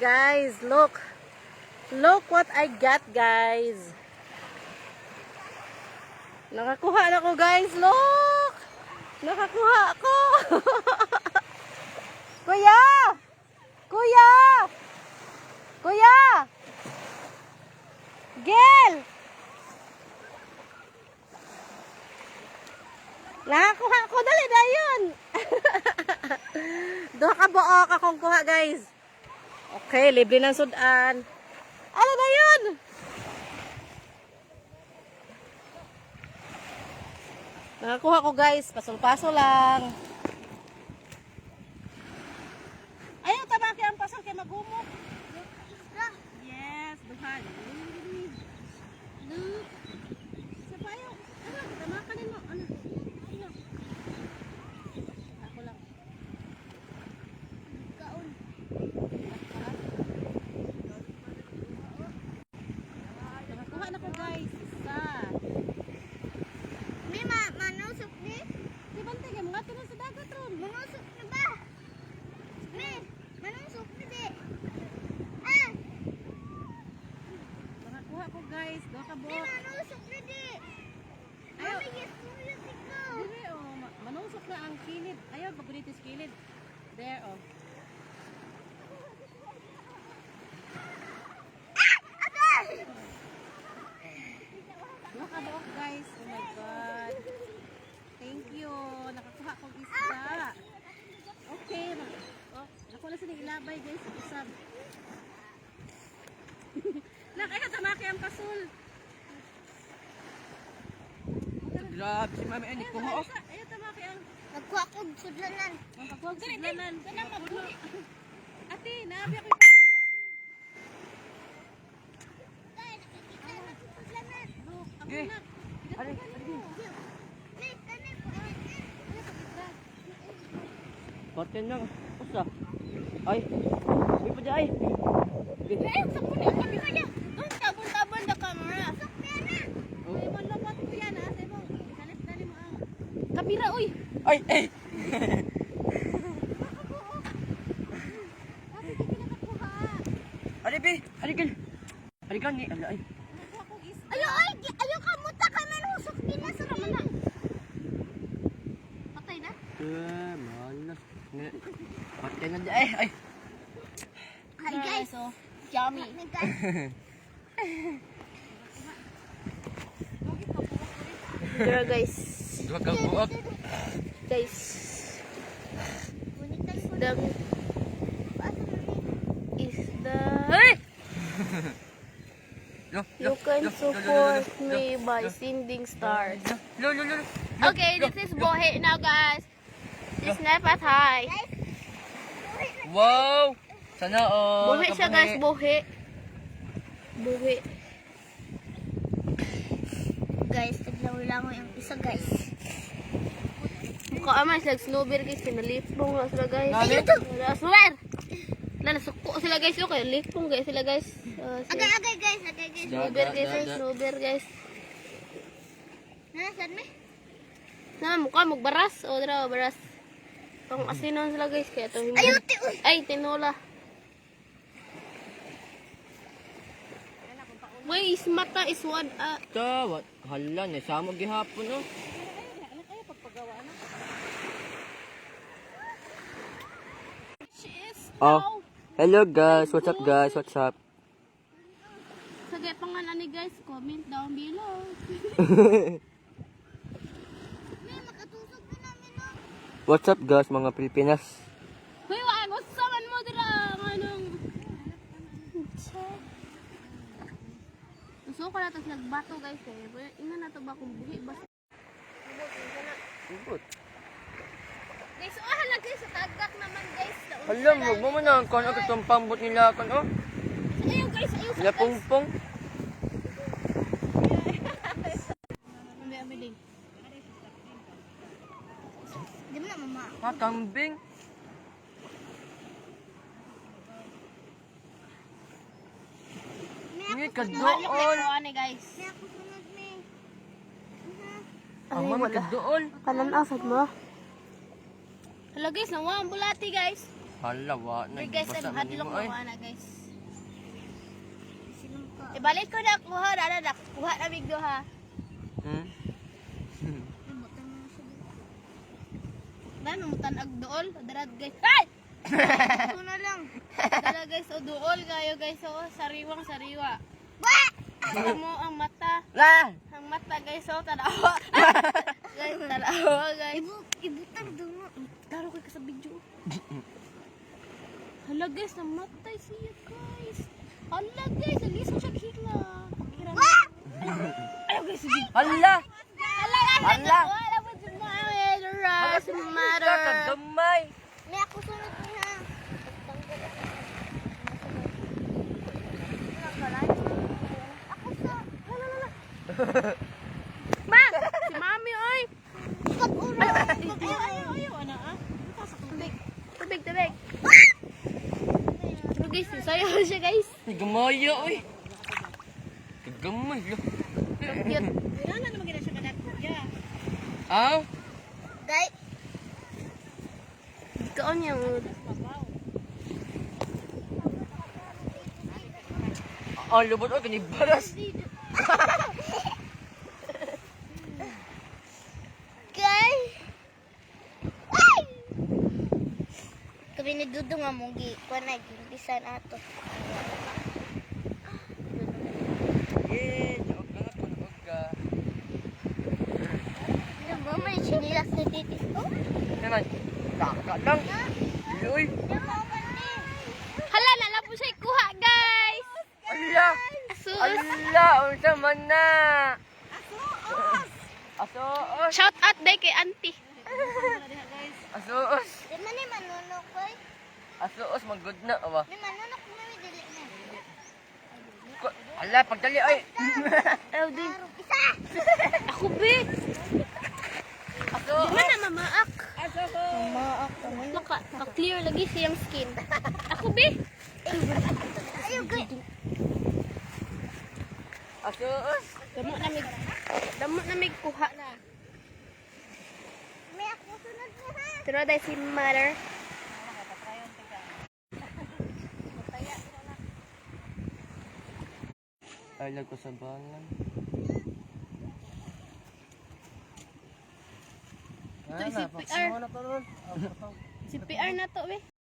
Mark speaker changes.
Speaker 1: Guys, look. Look what I got, guys. Nakakuha na ko, guys. Look! Nakakuha ako. Kuya! Kuya! Kuya! Gel! Nakakuha ko. Dali na yun. Doha ka buok akong kuha, guys. Okay, libre ng sudan. Ano na yun? Nakakuha ko, guys. Pasol-pasol lang. Ayaw, tabaki ang pasol kay magumok. Yes, buhan. Sa payo. Ano, tamakanin mo. Ano? Ano? Ako lang. Kaon. Nakakuha na ko, guys. Isa.
Speaker 2: May manusok ni?
Speaker 1: Di ba tingin mga tunog sa dagat ron?
Speaker 2: Manusok na ba? May manusok na di. Ah!
Speaker 1: Nakakuha ko, guys. Doha ka
Speaker 2: May
Speaker 1: buok.
Speaker 2: manusok na di.
Speaker 1: Ayaw.
Speaker 2: Mami, yes mo yung ikaw.
Speaker 1: Dire, oh, manusok na ang kilid. Ayaw, pagunitis kilid. There, oh. Nakabuok, guys. Oh my God. Thank you. Nakakuha kong isda. Okay. Oh, ako na sining ilabay, guys. Isab. Nakaya tamaki ang kasul.
Speaker 3: Grabe si Mami Ani kuha oh.
Speaker 1: Ayaw tamaki ang
Speaker 2: Nagkuha ko sudlanan.
Speaker 1: pagkuwag siglanan.
Speaker 2: Sana mabuhi.
Speaker 1: Ate, nabi ako yung kasul.
Speaker 2: Kaya nakikita na sa sudlanan.
Speaker 1: Look, ako
Speaker 3: Okay.
Speaker 1: na.
Speaker 3: Ari,
Speaker 2: May kanip.
Speaker 3: Patin lang. Usa. Ay. Uy pa di ay.
Speaker 2: Ay, sa puno ang kami kaya. Ang tabon-tabon na camera.
Speaker 1: Ay, mo lawat ko yan, ha? Sabi mo, dali mo ang kabira, uy!
Speaker 3: Ay, ay.
Speaker 1: Ate, di kinakakuha.
Speaker 3: Ari be, ari kan. Ari kan ni ala ay.
Speaker 1: Nakuha kong isda.
Speaker 2: Ayaw ka muta ka manusok din na sa ramana.
Speaker 1: Patay na?
Speaker 3: Malas. Patin na di ay. Ay.
Speaker 2: Hi guys.
Speaker 1: oh.
Speaker 2: Yummy.
Speaker 1: There, guys.
Speaker 3: Duha ka buok.
Speaker 1: Guys. The isda. Ay! You can support me by sending stars.
Speaker 3: Lo lo lo.
Speaker 1: Okay, this is Bohe now, guys. This Nepat High.
Speaker 3: Wow. Sana all.
Speaker 1: Buhi siya, guys. Buhi. Buhi.
Speaker 2: Guys, tignan lang mo yung isa guys.
Speaker 1: Mukha amas like snowbear, guys. Pinalipong na sila, guys.
Speaker 3: Nani?
Speaker 1: Swear! Nasuko sila, guys. Okay, lipong, guys. Sila, guys.
Speaker 2: Agay guys.
Speaker 1: Snowbear, guys. Snowbear, guys.
Speaker 2: Nasaan me?
Speaker 1: Na, mukha magbaras. O, dira, baras. Pang asinon sila, guys. Kaya ito hindi.
Speaker 2: Ayuti, uy.
Speaker 1: Ay, tinola. Wait, mata is one.
Speaker 3: Tawat. Hala ni sama gihapon oh. Oh. Hello guys, what's up guys? What's up?
Speaker 1: Sagay pangalan ni guys, comment down below.
Speaker 2: May makatusok na namin no.
Speaker 3: What's up guys mga Pilipinas?
Speaker 1: Hoy, wag mo saman mo dira anong. Gusto ko na tas nagbato guys eh. Ina na to ba kung buhi ba?
Speaker 3: Ubot.
Speaker 2: Guys, ohan guys sa tagak naman guys.
Speaker 3: Alam mo, mo na ang kono katong pambot nila kan oh.
Speaker 2: Ayaw guys,
Speaker 3: Nila pungpong.
Speaker 1: Ambi ding.
Speaker 2: Di mo na mama.
Speaker 3: Kambing. Ini kadool.
Speaker 1: Ano guys?
Speaker 2: May ako sunod me.
Speaker 3: Ang mga kadool.
Speaker 1: Kanan asad mo. Hello guys, nawa ang bulati guys.
Speaker 3: Hala, wa na.
Speaker 1: Pero guys,
Speaker 3: Basa
Speaker 1: I'm
Speaker 3: man
Speaker 1: hadlok
Speaker 3: nimo, ay.
Speaker 1: na guys.
Speaker 2: Silong ka.
Speaker 1: Ibalik ko na kuha na kuha na bigdo ha.
Speaker 3: Hmm?
Speaker 2: Ibutan mo na siya dito.
Speaker 1: Dami mo tanag dool, darad guys. Ay!
Speaker 2: Ito na lang.
Speaker 1: Dala guys, o dool kayo guys, o sariwang sariwa. Ito mo ang mata.
Speaker 3: La!
Speaker 1: Ang mata guys, o tanawa. Guys, tanawa guys.
Speaker 2: Ibutan doon mo.
Speaker 1: Taro kayo ka sa video. Hala guys, namatay siya guys. Hala guys, aliso siya hila. Ayaw guys, sige.
Speaker 3: Hala!
Speaker 1: Hala guys,
Speaker 3: Hala!
Speaker 1: wala mo si Mami. Ras,
Speaker 3: Ka
Speaker 1: matter.
Speaker 3: gamay.
Speaker 2: May ako sunod niya. Tanggal ako. Ako sa... Hala.
Speaker 1: Ma! Si Mami, oy!
Speaker 2: Pag-uro.
Speaker 1: Ayaw, ano ah? Tubig. Pero guys, sayo siya guys.
Speaker 3: Gamaya, oy. Kagamay, lo.
Speaker 1: Cute. Wala na naman gina siya kadakya.
Speaker 3: Aw?
Speaker 2: Guys,
Speaker 1: Kaon niya mo.
Speaker 3: Ang lubot, oy. Kanibaras.
Speaker 2: guys. Ay! Kami ni Dudong nga mong kuha na gimbisan ato.
Speaker 3: Yeah, joke ka, punog ka.
Speaker 2: Mama, sinilas na dito. Oh,
Speaker 3: Naman, kaka lang. Uy,
Speaker 1: Hala, nalapo siya kuha guys.
Speaker 3: ala!
Speaker 1: Asus.
Speaker 3: Ala, unsa man na? Asoos!
Speaker 1: Shout out day kay auntie.
Speaker 3: Asoos!
Speaker 2: di man ni manunok ko.
Speaker 3: Asoos, magod na, awa.
Speaker 2: Di manunok mo may dili na.
Speaker 3: Ala, pagdali, ay!
Speaker 1: Ayaw din.
Speaker 2: Isa!
Speaker 1: Ako be.
Speaker 3: Asoos!
Speaker 1: Di man na mamaak.
Speaker 2: Mamaak ka mo.
Speaker 1: Ka-clear lagi siyang skin. Ako be.
Speaker 2: Ayaw ka.
Speaker 3: Asoos!
Speaker 1: Damo na mig kuha na.
Speaker 2: May ako sunod mo ha.
Speaker 1: Pero dahil si mother.
Speaker 3: Ay, lag ko sa bangan.
Speaker 1: Ito si PR. Si PR na to be.